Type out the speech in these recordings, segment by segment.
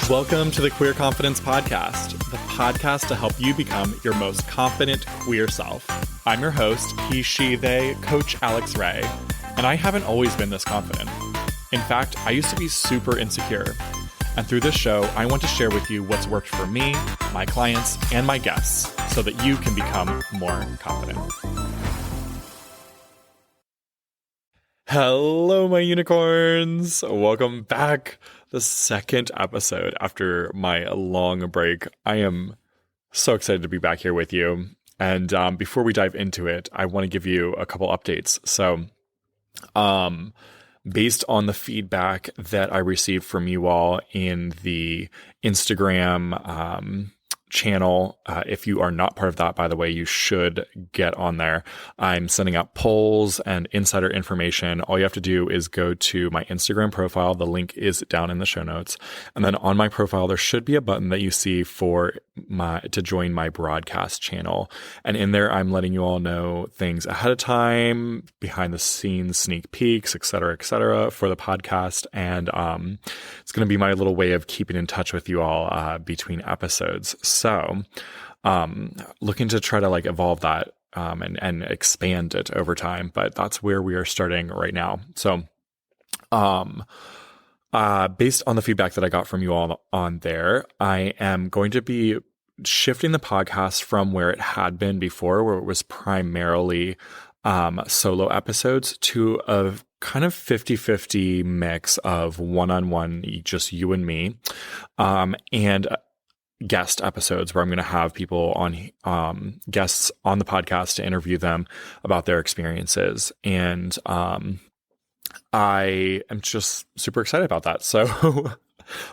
Welcome to the Queer Confidence Podcast, the podcast to help you become your most confident queer self. I'm your host, he, she, they, Coach Alex Ray, and I haven't always been this confident. In fact, I used to be super insecure. And through this show, I want to share with you what's worked for me, my clients, and my guests so that you can become more confident. Hello, my unicorns. Welcome back. The second episode after my long break. I am so excited to be back here with you. And before we dive into it, I want to give you a couple updates. So, based on the feedback that I received from you all in the Instagram channel, if you are not part of that, by the way, you should get on there. I'm sending out polls and insider information. All you have to do is go to my Instagram profile. The link is down in the show notes. And then on my profile, there should be a button that you see to join my broadcast channel. And in there, I'm letting you all know things ahead of time, behind the scenes, sneak peeks, et cetera, for the podcast. And it's going to be my little way of keeping in touch with you all between episodes. So, looking to try to evolve that and expand it over time, but that's where we are starting right now. So, based on the feedback that I got from you all on there, I am going to be shifting the podcast from where it had been before, where it was primarily solo episodes, to a kind of 50-50 mix of one-on-one, just you and me, and guest episodes where I'm going to have people on, guests on the podcast to interview them about their experiences. And I am just super excited about that. So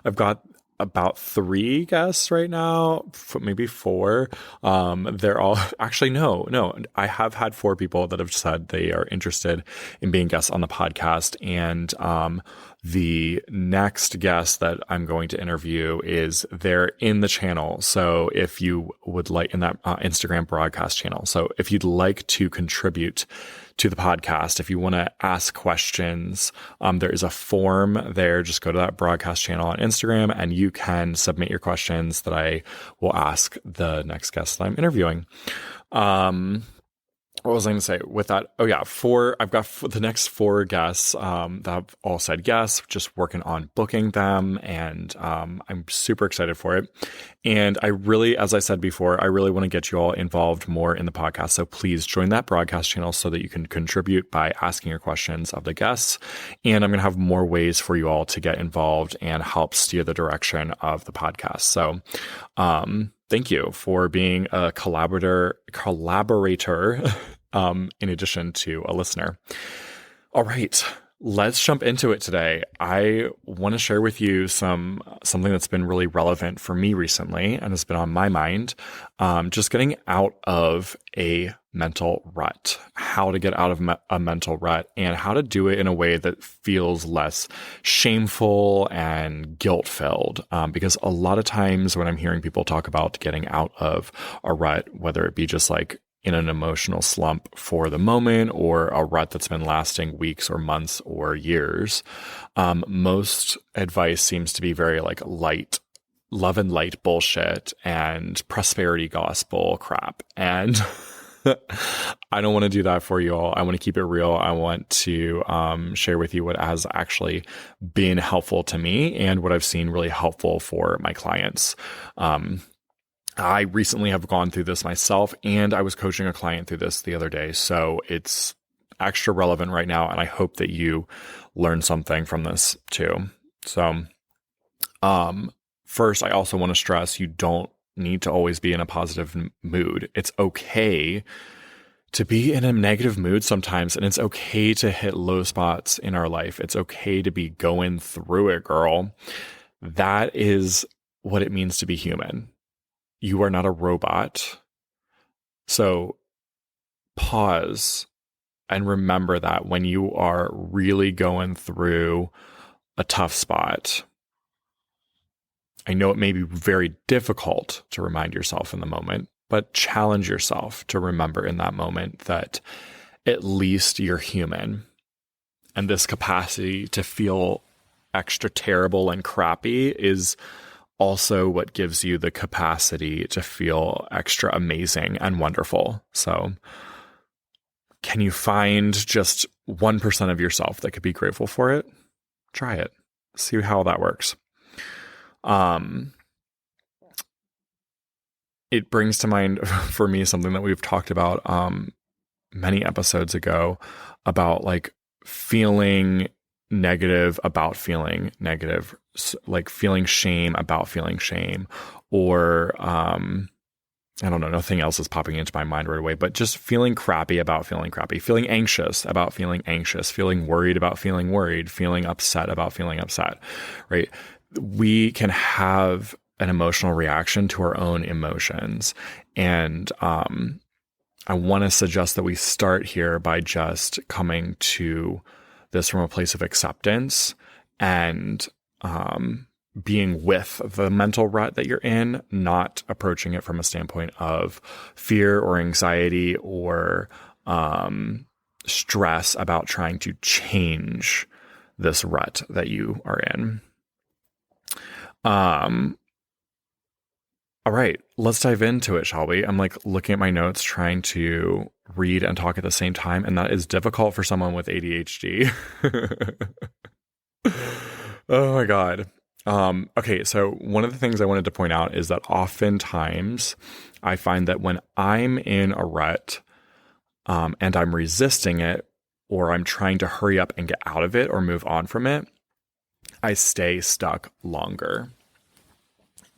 I've got about 3 guests right now, maybe 4. They're all actually, no, I have had 4 people that have said they are interested in being guests on the podcast. And, the next guest that I'm going to interview they're in the channel. So if you would like, in that Instagram broadcast channel. So if you'd like to contribute to the podcast, if you want to ask questions, there is a form there. Just go to that broadcast channel on Instagram and you can submit your questions that I will ask the next guest that I'm interviewing. What was I going to say with that? Oh yeah, I've got the next 4 guests that have all said yes, just working on booking them. And I'm super excited for it. And I really, as I said before, I really want to get you all involved more in the podcast. So please join that broadcast channel so that you can contribute by asking your questions of the guests. And I'm going to have more ways for you all to get involved and help steer the direction of the podcast. So, thank you for being a collaborator, in addition to a listener. All right, let's jump into it today. I want to share with you something that's been really relevant for me recently and has been on my mind. Just getting out of a mental rut, how to get out of a mental rut, and how to do it in a way that feels less shameful and guilt-filled. Because a lot of times when I'm hearing people talk about getting out of a rut, whether it be just in an emotional slump for the moment or a rut that's been lasting weeks or months or years, most advice seems to be very light, love and light bullshit and prosperity gospel crap. And I don't want to do that for you all. I want to keep it real. I want to share with you what has actually been helpful to me and what I've seen really helpful for my clients. I recently have gone through this myself, and I was coaching a client through this the other day. So it's extra relevant right now, and I hope that you learn something from this too. So first, I also want to stress you don't need to always be in a positive mood. It's okay to be in a negative mood sometimes, and it's okay to hit low spots in our life. It's okay to be going through it, girl. That is what it means to be human. You are not a robot. So pause and remember that when you are really going through a tough spot. I know it may be very difficult to remind yourself in the moment, but challenge yourself to remember in that moment that at least you're human. And this capacity to feel extra terrible and crappy is also what gives you the capacity to feel extra amazing and wonderful. So can you find just 1% of yourself that could be grateful for it? Try it. See how that works. It brings to mind for me something that we've talked about many episodes ago about like feeling negative about feeling negative, like feeling shame about feeling shame, or I don't know, nothing else is popping into my mind right away, but just feeling crappy about feeling crappy, feeling anxious about feeling anxious, feeling worried about feeling worried, feeling upset about feeling upset, right? We can have an emotional reaction to our own emotions. And I want to suggest that we start here by just coming to this from a place of acceptance and being with the mental rut that you're in, not approaching it from a standpoint of fear or anxiety or stress about trying to change this rut that you are in. All right, let's dive into it, shall we? I'm like looking at my notes, trying to read and talk at the same time, and that is difficult for someone with ADHD. Oh my God. Okay, so one of the things I wanted to point out is that oftentimes I find that when I'm in a rut and I'm resisting it, or I'm trying to hurry up and get out of it or move on from it, I stay stuck longer.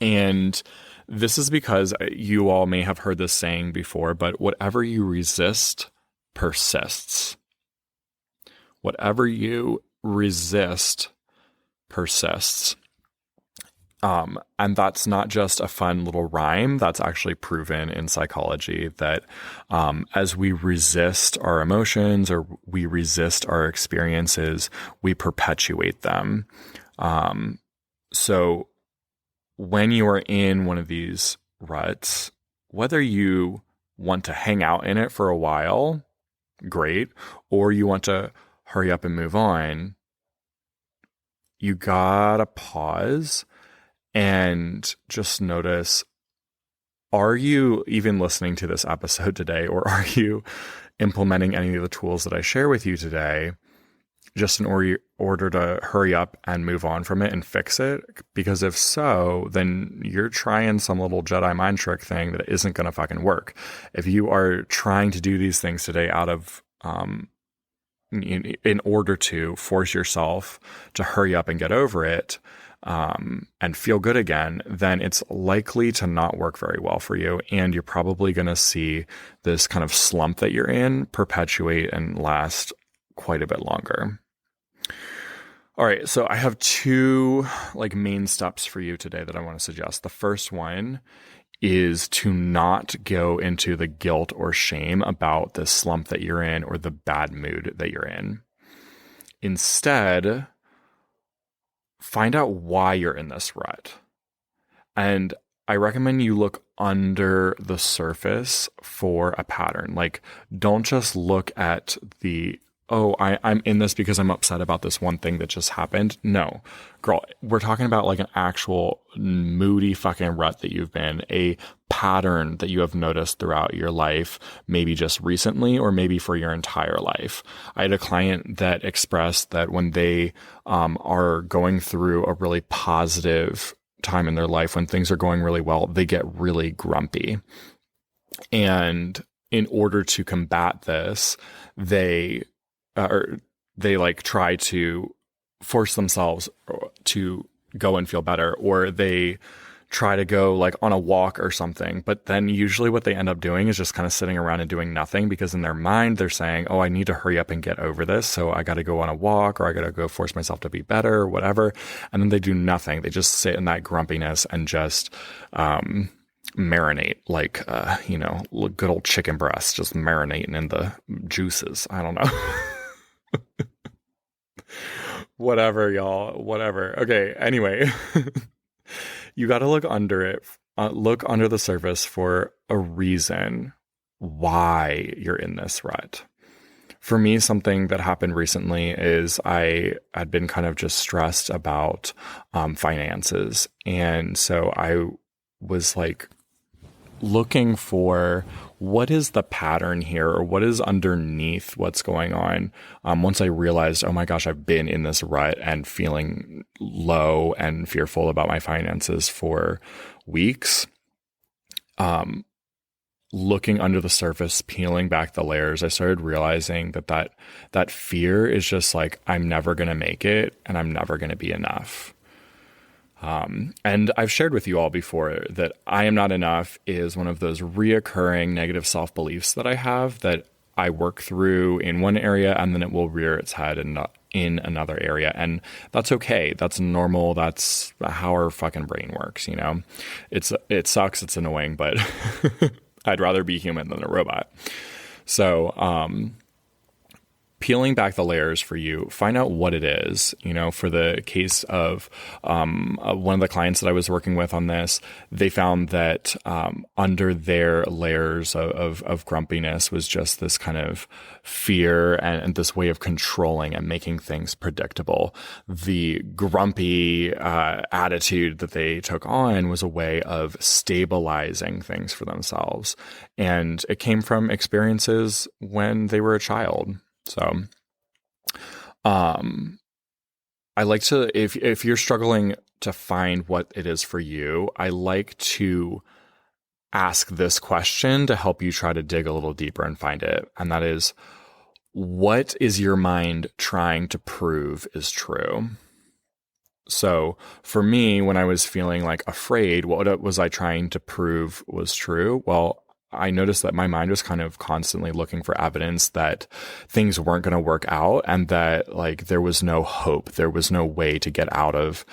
And this is because you all may have heard this saying before, but whatever you resist persists. Whatever you resist persists. And that's not just a fun little rhyme. That's actually proven in psychology that as we resist our emotions or we resist our experiences, we perpetuate them. So when you are in one of these ruts, whether you want to hang out in it for a while, great, or you want to hurry up and move on, you gotta pause and just notice, are you even listening to this episode today, or are you implementing any of the tools that I share with you today just in order to hurry up and move on from it and fix it? Because if so, then you're trying some little Jedi mind trick thing that isn't going to fucking work. If you are trying to do these things today out of in order to force yourself to hurry up and get over it and feel good again, then it's likely to not work very well for you. And you're probably going to see this kind of slump that you're in perpetuate and last quite a bit longer. All right, so I have two like main steps for you today that I want to suggest. The first one is to not go into the guilt or shame about the slump that you're in or the bad mood that you're in. Instead, find out why you're in this rut. And I recommend you look under the surface for a pattern. Like, don't just look at I'm in this because I'm upset about this one thing that just happened. No, girl, we're talking about like an actual moody fucking rut that you've been, a pattern that you have noticed throughout your life, maybe just recently or maybe for your entire life. I had a client that expressed that when they are going through a really positive time in their life, when things are going really well, they get really grumpy. And in order to combat this, they like try to force themselves to go and feel better, or they try to go like on a walk or something. But then usually what they end up doing is just kind of sitting around and doing nothing, because in their mind they're saying, oh, I need to hurry up and get over this. So I got to go on a walk, or I got to go force myself to be better or whatever. And then they do nothing. They just sit in that grumpiness and just, marinate like, good old chicken breast, just marinating in the juices. I don't know. Whatever, y'all. Whatever. Okay. Anyway, you got to look under it. Look under the surface for a reason why you're in this rut. For me, something that happened recently is I had been kind of just stressed about finances. And so I was like looking for what is the pattern here, or what is underneath what's going on. Once I realized, oh my gosh, I've been in this rut and feeling low and fearful about my finances for weeks. Looking under the surface, peeling back the layers, I started realizing that fear is just like, I'm never going to make it and I'm never going to be enough. And I've shared with you all before that I am not enough is one of those reoccurring negative self-beliefs that I have, that I work through in one area and then it will rear its head in another area. And that's okay. That's normal. That's how our fucking brain works. It sucks. It's annoying, but I'd rather be human than a robot. So, peeling back the layers for you, find out what it is. For the case of one of the clients that I was working with on this, they found that under their layers of grumpiness was just this kind of fear and this way of controlling and making things predictable. The grumpy attitude that they took on was a way of stabilizing things for themselves. And it came from experiences when they were a child. So, I like to, if you're struggling to find what it is for you, I like to ask this question to help you try to dig a little deeper and find it. And that is, what is your mind trying to prove is true? So for me, when I was feeling like afraid, what was I trying to prove was true? Well, I noticed that my mind was kind of constantly looking for evidence that things weren't going to work out, and that like there was no hope, there was no way to get out of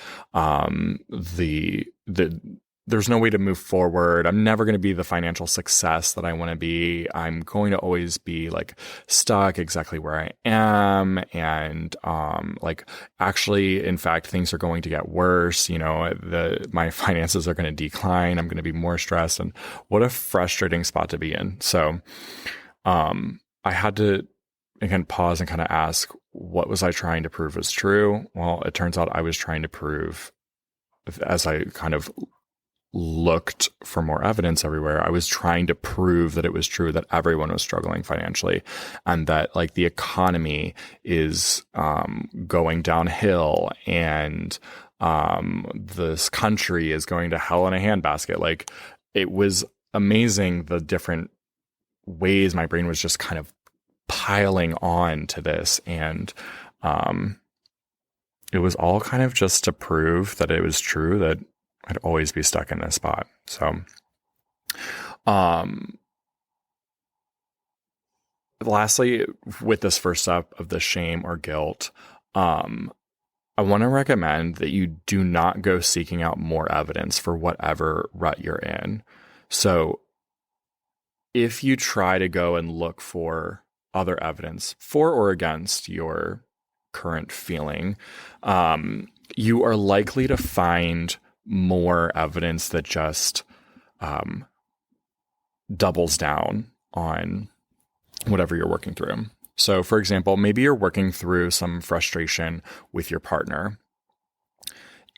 there's no way to move forward. I'm never going to be the financial success that I want to be. I'm going to always be like stuck exactly where I am. And, actually, in fact, things are going to get worse. My finances are going to decline. I'm going to be more stressed, and what a frustrating spot to be in. So, I had to, again, pause and kind of ask, what was I trying to prove was true? Well, it turns out I was trying to prove, as I kind of looked for more evidence everywhere, I was trying to prove that it was true that everyone was struggling financially, and that like the economy is going downhill, and this country is going to hell in a handbasket. Like, it was amazing the different ways my brain was just kind of piling on to this, and it was all kind of just to prove that it was true that I'd always be stuck in this spot. So, lastly, with this first step of the shame or guilt, I want to recommend that you do not go seeking out more evidence for whatever rut you're in. So if you try to go and look for other evidence for or against your current feeling, you are likely to find more evidence that just doubles down on whatever you're working through. So, for example, maybe you're working through some frustration with your partner.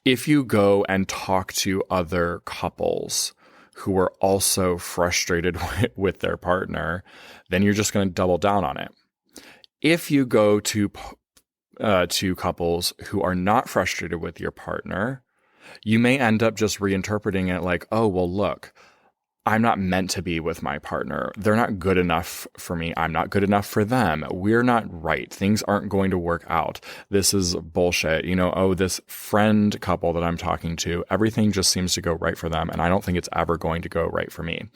If you go and talk to other couples who are also frustrated with their partner, then you're just going to double down on it. If you go to couples who are not frustrated with your partner, you may end up just reinterpreting it like, oh, well, look, I'm not meant to be with my partner. They're not good enough for me. I'm not good enough for them. We're not right. Things aren't going to work out. This is bullshit. Oh, this friend couple that I'm talking to, everything just seems to go right for them, and I don't think it's ever going to go right for me.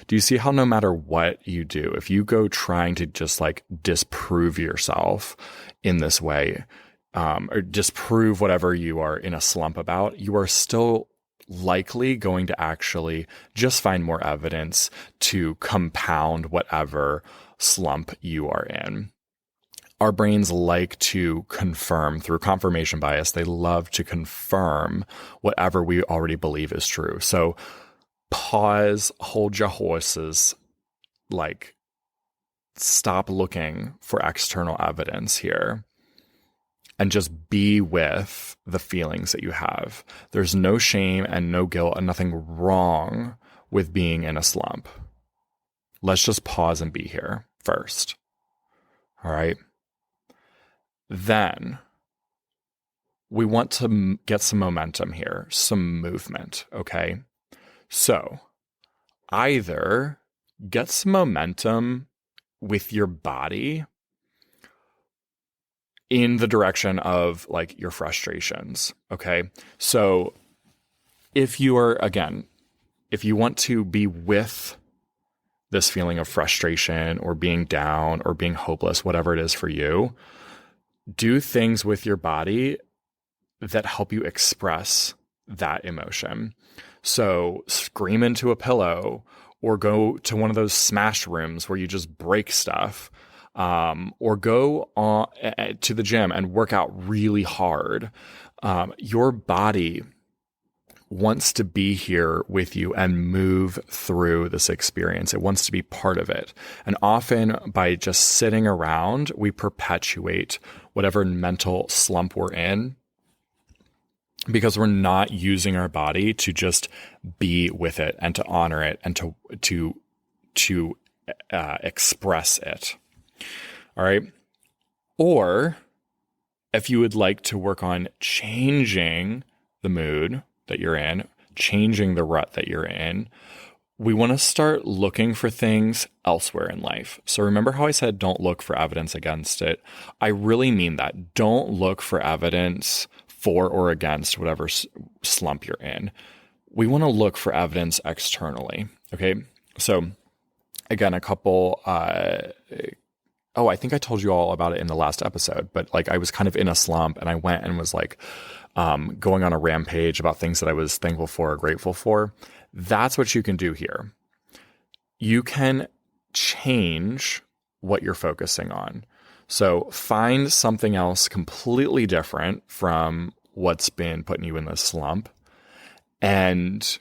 Do you see how no matter what you do, if you go trying to just like disprove yourself in this way, or disprove whatever you are in a slump about, you are still likely going to actually just find more evidence to compound whatever slump you are in. Our brains like to confirm through confirmation bias. They love to confirm whatever we already believe is true. So pause, hold your horses, like stop looking for external evidence here and just be with the feelings that you have. There's no shame and no guilt and nothing wrong with being in a slump. Let's just pause and be here first. All right. Then we want to get some momentum here, some movement. Okay. So either get some momentum with your body in the direction of like your frustrations. Okay. So if you want to be with this feeling of frustration or being down or being hopeless, whatever it is for you, do things with your body that help you express that emotion. So scream into a pillow or go to one of those smash rooms where you just break stuff, or go on to the gym and work out really hard. Your body wants to be here with you and move through this experience. It wants to be part of it. And often by just sitting around, we perpetuate whatever mental slump we're in because we're not using our body to just be with it and to honor it and to express it. All right. Or if you would like to work on changing the mood that you're in, changing the rut that you're in, we want to start looking for things elsewhere in life. So remember how I said don't look for evidence against it? I really mean that. Don't look for evidence for or against whatever slump you're in. We want to look for evidence externally. Okay. So again, a couple, I think I told you all about it in the last episode, but like I was kind of in a slump and I went and was like, going on a rampage about things that I was thankful for or grateful for. That's what you can do here. You can change what you're focusing on. So find something else completely different from what's been putting you in this slump and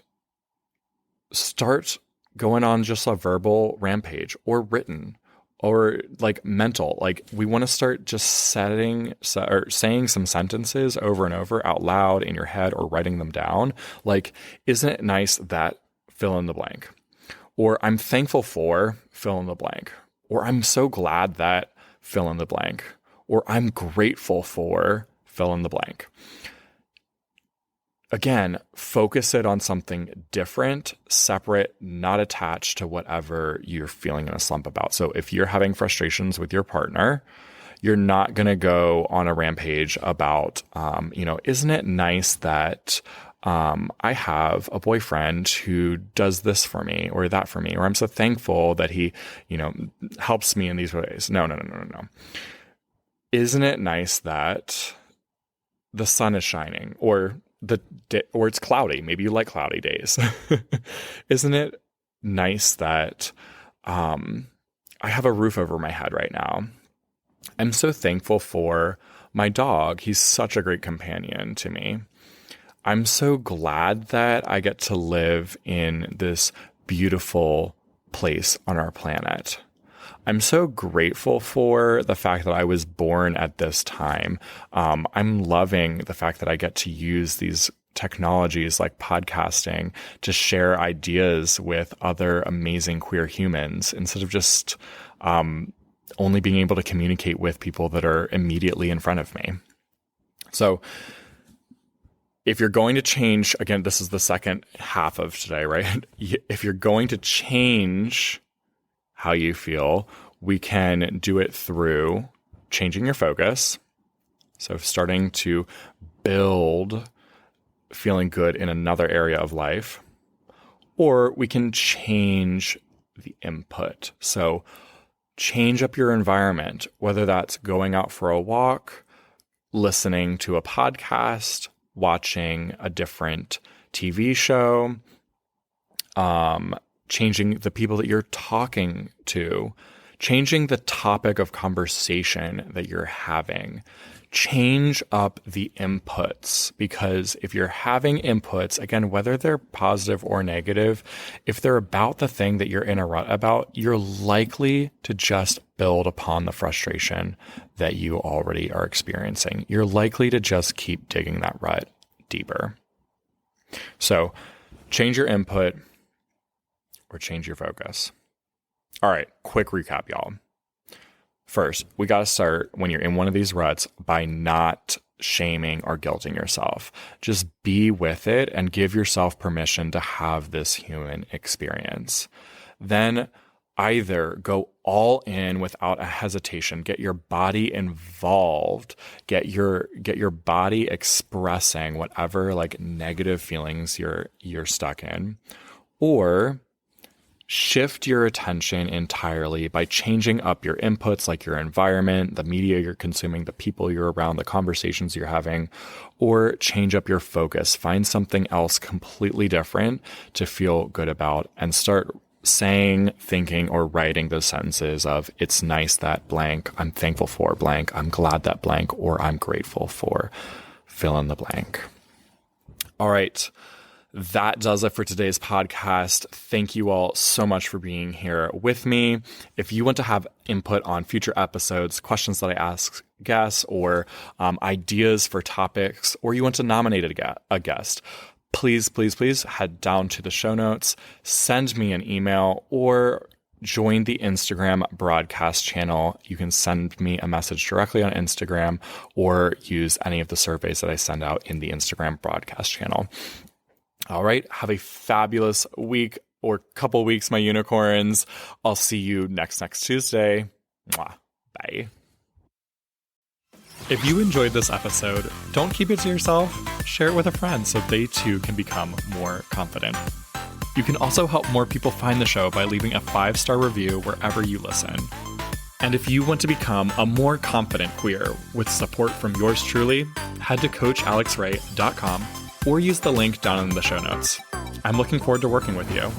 start going on just a verbal rampage or written or like mental. Like we want to start just saying some sentences over and over out loud in your head or writing them down. Like, isn't it nice that fill in the blank? Or I'm thankful for fill in the blank. Or I'm so glad that fill in the blank. Or I'm grateful for fill in the blank. Again, focus it on something different, separate, not attached to whatever you're feeling in a slump about. So if you're having frustrations with your partner, you're not going to go on a rampage about, isn't it nice that I have a boyfriend who does this for me or that for me, or I'm so thankful that he, helps me in these ways. No. Isn't it nice that the sun is shining or it's cloudy? Maybe you like cloudy days. Isn't it nice that I have a roof over my head right now? I'm so thankful for my dog. He's such a great companion to me. I'm so glad that I get to live in this beautiful place on our planet. I'm so grateful for the fact that I was born at this time. I'm loving the fact that I get to use these technologies like podcasting to share ideas with other amazing queer humans instead of just only being able to communicate with people that are immediately in front of me. So if you're going to change, again, this is the second half of today, right? If you're going to change how you feel, we can do it through changing your focus. So starting to build feeling good in another area of life, or we can change the input. So change up your environment, whether that's going out for a walk, listening to a podcast, watching a different TV show, changing the people that you're talking to, changing the topic of conversation that you're having, change up the inputs, because if you're having inputs, again, whether they're positive or negative, if they're about the thing that you're in a rut about, you're likely to just build upon the frustration that you already are experiencing. You're likely to just keep digging that rut deeper. So change your input or change your focus. All right, quick recap, y'all. First, we got to start when you're in one of these ruts by not shaming or guilting yourself. Just be with it and give yourself permission to have this human experience. Then either go all in without a hesitation, get your body involved, get your body expressing whatever like negative feelings you're stuck in, or shift your attention entirely by changing up your inputs, like your environment, the media you're consuming, the people you're around, the conversations you're having, or change up your focus. Find something else completely different to feel good about and start saying, thinking, or writing those sentences of, it's nice that blank, I'm thankful for blank, I'm glad that blank, or I'm grateful for fill in the blank. All right. That does it for today's podcast. Thank you all so much for being here with me. If you want to have input on future episodes, questions that I ask guests, or ideas for topics, or you want to nominate a guest, please head down to the show notes, send me an email, or join the Instagram broadcast channel. You can send me a message directly on Instagram or use any of the surveys that I send out in the Instagram broadcast channel. All right. Have a fabulous week or couple weeks, my unicorns. I'll see you next Tuesday. Mwah. Bye. If you enjoyed this episode, don't keep it to yourself. Share it with a friend so they too can become more confident. You can also help more people find the show by leaving a 5-star review wherever you listen. And if you want to become a more confident queer with support from yours truly, head to coachalexray.com or use the link down in the show notes. I'm looking forward to working with you.